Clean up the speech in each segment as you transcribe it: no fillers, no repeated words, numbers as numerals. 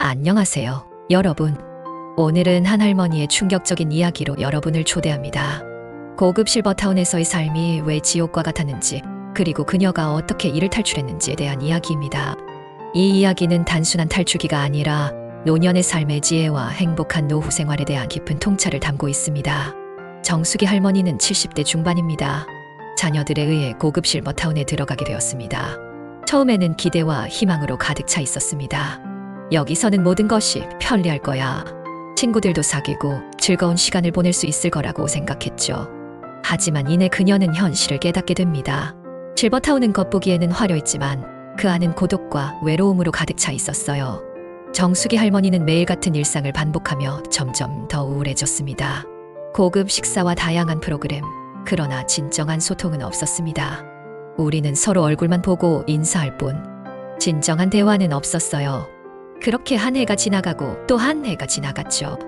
안녕하세요, 여러분. 오늘은 한 할머니의 충격적인 이야기로 여러분을 초대합니다. 고급 실버타운에서의 삶이 왜 지옥과 같았는지, 그리고 그녀가 어떻게 이를 탈출했는지에 대한 이야기입니다. 이 이야기는 단순한 탈출기가 아니라 노년의 삶의 지혜와 행복한 노후 생활에 대한 깊은 통찰을 담고 있습니다. 정숙이 할머니는 70대 중반입니다. 자녀들에 의해 고급 실버타운에 들어가게 되었습니다. 처음에는 기대와 희망으로 가득 차 있었습니다. 여기서는 모든 것이 편리할 거야. 친구들도 사귀고 즐거운 시간을 보낼 수 있을 거라고 생각했죠. 하지만 이내 그녀는 현실을 깨닫게 됩니다. 실버타운은 겉보기에는 화려했지만 그 안은 고독과 외로움으로 가득 차 있었어요. 정숙이 할머니는 매일 같은 일상을 반복하며 점점 더 우울해졌습니다. 고급 식사와 다양한 프로그램, 그러나 진정한 소통은 없었습니다. 우리는 서로 얼굴만 보고 인사할 뿐 진정한 대화는 없었어요. 그렇게 한 해가 지나가고 또 한 해가 지나갔죠.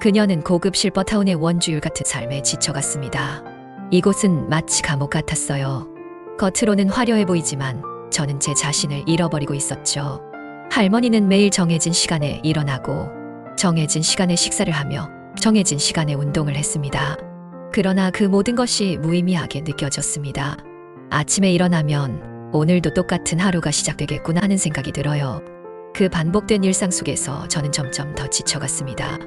그녀는 고급 실버타운의 원주율 같은 삶에 지쳐갔습니다. 이곳은 마치 감옥 같았어요. 겉으로는 화려해 보이지만 저는 제 자신을 잃어버리고 있었죠. 할머니는 매일 정해진 시간에 일어나고 정해진 시간에 식사를 하며 정해진 시간에 운동을 했습니다. 그러나 그 모든 것이 무의미하게 느껴졌습니다. 아침에 일어나면 오늘도 똑같은 하루가 시작되겠구나 하는 생각이 들어요. 그 반복된 일상 속에서 저는 점점 더 지쳐갔습니다.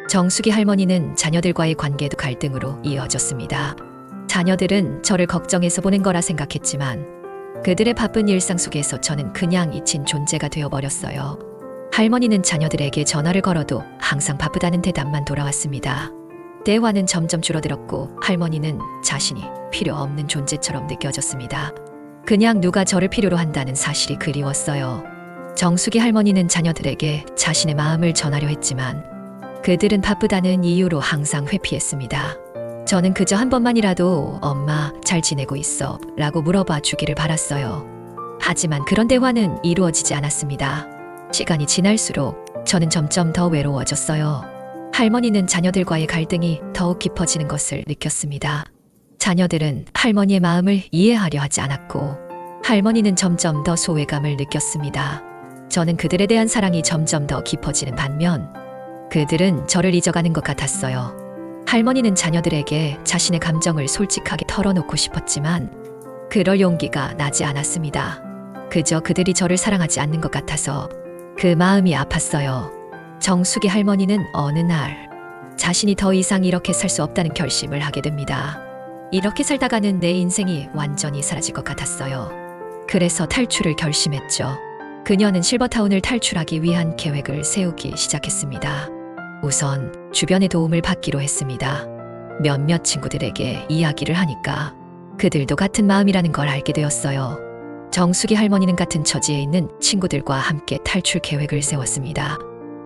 정숙이 할머니는 자녀들과의 관계도 갈등으로 이어졌습니다. 자녀들은 저를 걱정해서 보낸 거라 생각했지만 그들의 바쁜 일상 속에서 저는 그냥 잊힌 존재가 되어버렸어요. 할머니는 자녀들에게 전화를 걸어도 항상 바쁘다는 대답만 돌아왔습니다. 대화는 점점 줄어들었고 할머니는 자신이 필요 없는 존재처럼 느껴졌습니다. 그냥 누가 저를 필요로 한다는 사실이 그리웠어요. 정숙이 할머니는 자녀들에게 자신의 마음을 전하려 했지만 그들은 바쁘다는 이유로 항상 회피했습니다. 저는 그저 한 번만이라도 엄마 잘 지내고 있어 라고 물어봐 주기를 바랐어요. 하지만 그런 대화는 이루어지지 않았습니다. 시간이 지날수록 저는 점점 더 외로워졌어요. 할머니는 자녀들과의 갈등이 더욱 깊어지는 것을 느꼈습니다. 자녀들은 할머니의 마음을 이해하려 하지 않았고 할머니는 점점 더 소외감을 느꼈습니다. 저는 그들에 대한 사랑이 점점 더 깊어지는 반면 그들은 저를 잊어가는 것 같았어요. 할머니는 자녀들에게 자신의 감정을 솔직하게 털어놓고 싶었지만 그럴 용기가 나지 않았습니다. 그저 그들이 저를 사랑하지 않는 것 같아서 그 마음이 아팠어요. 정숙이 할머니는 어느 날 자신이 더 이상 이렇게 살 수 없다는 결심을 하게 됩니다. 이렇게 살다가는 내 인생이 완전히 사라질 것 같았어요. 그래서 탈출을 결심했죠. 그녀는 실버타운을 탈출하기 위한 계획을 세우기 시작했습니다. 우선 주변의 도움을 받기로 했습니다. 몇몇 친구들에게 이야기를 하니까 그들도 같은 마음이라는 걸 알게 되었어요. 정숙이 할머니는 같은 처지에 있는 친구들과 함께 탈출 계획을 세웠습니다.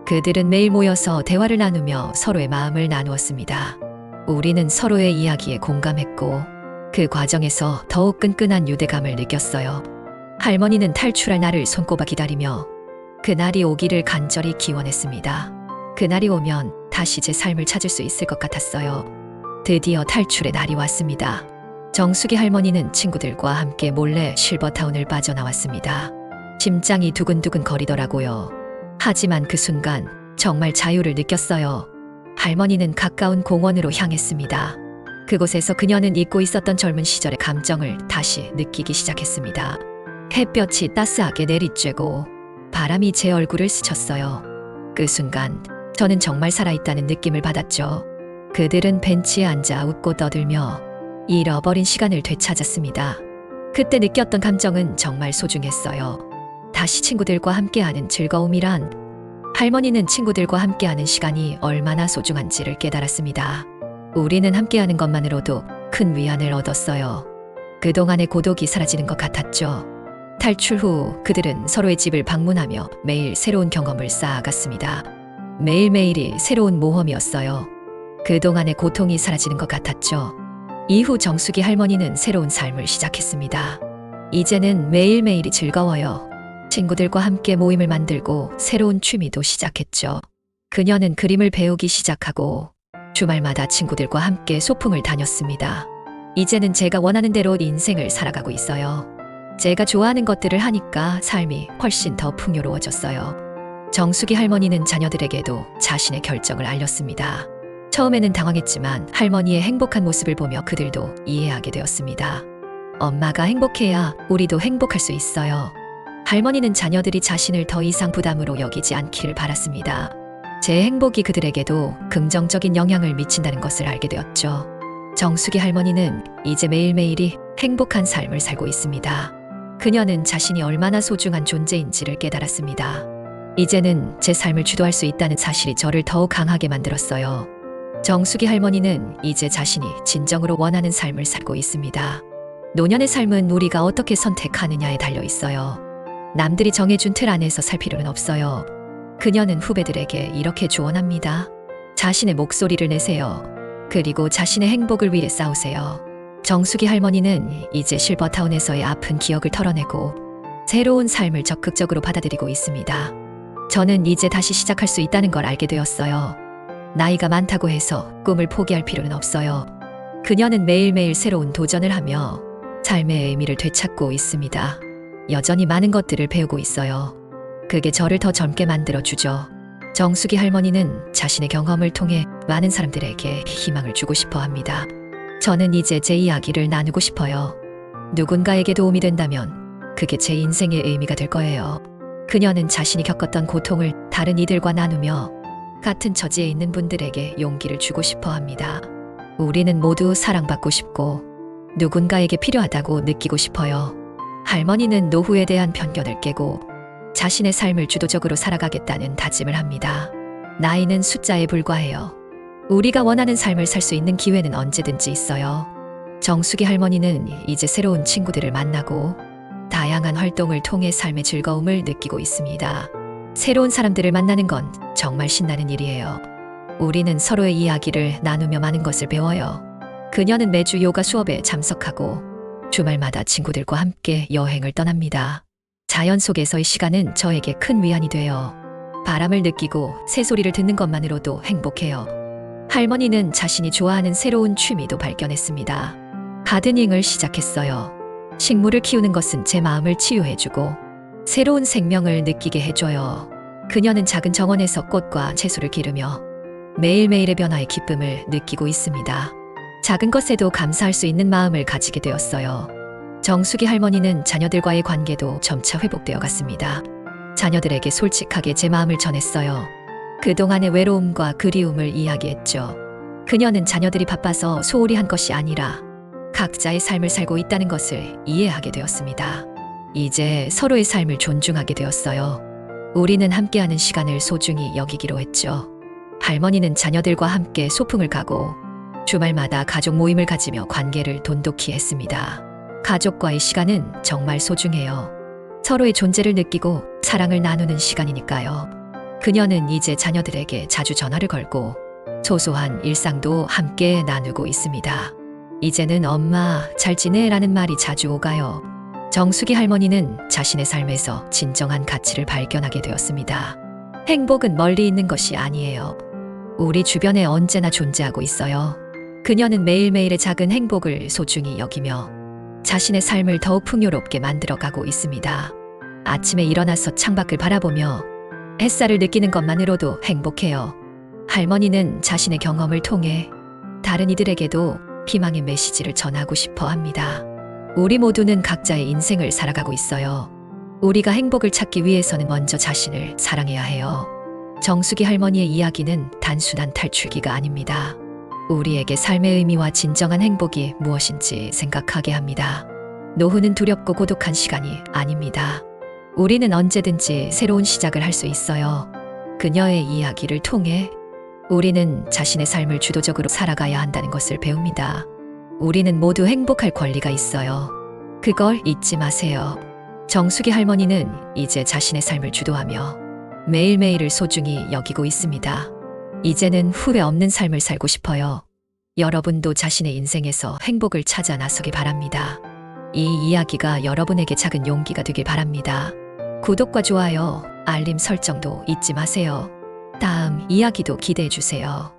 그들은 매일 모여서 대화를 나누며 서로의 마음을 나누었습니다. 우리는 서로의 이야기에 공감했고 그 과정에서 더욱 끈끈한 유대감을 느꼈어요. 할머니는 탈출할 날을 손꼽아 기다리며 그날이 오기를 간절히 기원했습니다. 그날이 오면 다시 제 삶을 찾을 수 있을 것 같았어요. 드디어 탈출의 날이 왔습니다. 정숙이 할머니는 친구들과 함께 몰래 실버타운을 빠져나왔습니다. 심장이 두근두근 거리더라고요. 하지만 그 순간 정말 자유를 느꼈어요. 할머니는 가까운 공원으로 향했습니다. 그곳에서 그녀는 잊고 있었던 젊은 시절의 감정을 다시 느끼기 시작했습니다. 햇볕이 따스하게 내리쬐고 바람이 제 얼굴을 스쳤어요. 그 순간 저는 정말 살아있다는 느낌을 받았죠. 그들은 벤치에 앉아 웃고 떠들며 잃어버린 시간을 되찾았습니다. 그때 느꼈던 감정은 정말 소중했어요. 다시 친구들과 함께하는 즐거움이란 할머니는 친구들과 함께하는 시간이 얼마나 소중한지를 깨달았습니다. 우리는 함께하는 것만으로도 큰 위안을 얻었어요. 그동안의 고독이 사라지는 것 같았죠. 탈출 후 그들은 서로의 집을 방문하며 매일 새로운 경험을 쌓아갔습니다. 매일매일이 새로운 모험이었어요. 그동안의 고통이 사라지는 것 같았죠. 이후 정숙이 할머니는 새로운 삶을 시작했습니다. 이제는 매일매일이 즐거워요. 친구들과 함께 모임을 만들고 새로운 취미도 시작했죠. 그녀는 그림을 배우기 시작하고 주말마다 친구들과 함께 소풍을 다녔습니다. 이제는 제가 원하는 대로 인생을 살아가고 있어요. 제가 좋아하는 것들을 하니까 삶이 훨씬 더 풍요로워졌어요. 정숙이 할머니는 자녀들에게도 자신의 결정을 알렸습니다. 처음에는 당황했지만 할머니의 행복한 모습을 보며 그들도 이해하게 되었습니다. 엄마가 행복해야 우리도 행복할 수 있어요. 할머니는 자녀들이 자신을 더 이상 부담으로 여기지 않기를 바랐습니다. 제 행복이 그들에게도 긍정적인 영향을 미친다는 것을 알게 되었죠. 정숙이 할머니는 이제 매일매일이 행복한 삶을 살고 있습니다. 그녀는 자신이 얼마나 소중한 존재인지를 깨달았습니다. 이제는 제 삶을 주도할 수 있다는 사실이 저를 더욱 강하게 만들었어요. 정숙이 할머니는 이제 자신이 진정으로 원하는 삶을 살고 있습니다. 노년의 삶은 우리가 어떻게 선택하느냐에 달려 있어요. 남들이 정해준 틀 안에서 살 필요는 없어요. 그녀는 후배들에게 이렇게 조언합니다. 자신의 목소리를 내세요. 그리고 자신의 행복을 위해 싸우세요. 정숙이 할머니는 이제 실버타운에서의 아픈 기억을 털어내고 새로운 삶을 적극적으로 받아들이고 있습니다. 저는 이제 다시 시작할 수 있다는 걸 알게 되었어요. 나이가 많다고 해서 꿈을 포기할 필요는 없어요. 그녀는 매일매일 새로운 도전을 하며 삶의 의미를 되찾고 있습니다. 여전히 많은 것들을 배우고 있어요. 그게 저를 더 젊게 만들어주죠. 정숙이 할머니는 자신의 경험을 통해 많은 사람들에게 희망을 주고 싶어 합니다. 저는 이제 제 이야기를 나누고 싶어요. 누군가에게 도움이 된다면 그게 제 인생의 의미가 될 거예요. 그녀는 자신이 겪었던 고통을 다른 이들과 나누며 같은 처지에 있는 분들에게 용기를 주고 싶어 합니다. 우리는 모두 사랑받고 싶고 누군가에게 필요하다고 느끼고 싶어요. 할머니는 노후에 대한 편견을 깨고 자신의 삶을 주도적으로 살아가겠다는 다짐을 합니다. 나이는 숫자에 불과해요. 우리가 원하는 삶을 살 수 있는 기회는 언제든지 있어요. 정숙이 할머니는 이제 새로운 친구들을 만나고 다양한 활동을 통해 삶의 즐거움을 느끼고 있습니다. 새로운 사람들을 만나는 건 정말 신나는 일이에요. 우리는 서로의 이야기를 나누며 많은 것을 배워요. 그녀는 매주 요가 수업에 참석하고 주말마다 친구들과 함께 여행을 떠납니다. 자연 속에서의 시간은 저에게 큰 위안이 돼요. 바람을 느끼고 새소리를 듣는 것만으로도 행복해요. 할머니는 자신이 좋아하는 새로운 취미도 발견했습니다. 가드닝을 시작했어요. 식물을 키우는 것은 제 마음을 치유해주고 새로운 생명을 느끼게 해줘요. 그녀는 작은 정원에서 꽃과 채소를 기르며 매일매일의 변화의 기쁨을 느끼고 있습니다. 작은 것에도 감사할 수 있는 마음을 가지게 되었어요. 정숙이 할머니는 자녀들과의 관계도 점차 회복되어 갔습니다. 자녀들에게 솔직하게 제 마음을 전했어요. 그동안의 외로움과 그리움을 이야기했죠. 그녀는 자녀들이 바빠서 소홀히 한 것이 아니라 각자의 삶을 살고 있다는 것을 이해하게 되었습니다. 이제 서로의 삶을 존중하게 되었어요. 우리는 함께하는 시간을 소중히 여기기로 했죠. 할머니는 자녀들과 함께 소풍을 가고 주말마다 가족 모임을 가지며 관계를 돈독히 했습니다. 가족과의 시간은 정말 소중해요. 서로의 존재를 느끼고 사랑을 나누는 시간이니까요. 그녀는 이제 자녀들에게 자주 전화를 걸고 소소한 일상도 함께 나누고 있습니다. 이제는 엄마, 잘 지내? 라는 말이 자주 오가요. 정숙이 할머니는 자신의 삶에서 진정한 가치를 발견하게 되었습니다. 행복은 멀리 있는 것이 아니에요. 우리 주변에 언제나 존재하고 있어요. 그녀는 매일매일의 작은 행복을 소중히 여기며 자신의 삶을 더욱 풍요롭게 만들어가고 있습니다. 아침에 일어나서 창밖을 바라보며 햇살을 느끼는 것만으로도 행복해요. 할머니는 자신의 경험을 통해 다른 이들에게도 희망의 메시지를 전하고 싶어 합니다. 우리 모두는 각자의 인생을 살아가고 있어요. 우리가 행복을 찾기 위해서는 먼저 자신을 사랑해야 해요. 정숙이 할머니의 이야기는 단순한 탈출기가 아닙니다. 우리에게 삶의 의미와 진정한 행복이 무엇인지 생각하게 합니다. 노후는 두렵고 고독한 시간이 아닙니다. 우리는 언제든지 새로운 시작을 할 수 있어요. 그녀의 이야기를 통해 우리는 자신의 삶을 주도적으로 살아가야 한다는 것을 배웁니다. 우리는 모두 행복할 권리가 있어요. 그걸 잊지 마세요. 정숙이 할머니는 이제 자신의 삶을 주도하며 매일매일을 소중히 여기고 있습니다. 이제는 후회 없는 삶을 살고 싶어요. 여러분도 자신의 인생에서 행복을 찾아 나서기 바랍니다. 이 이야기가 여러분에게 작은 용기가 되길 바랍니다. 구독과 좋아요, 알림 설정도 잊지 마세요. 다음 이야기도 기대해 주세요.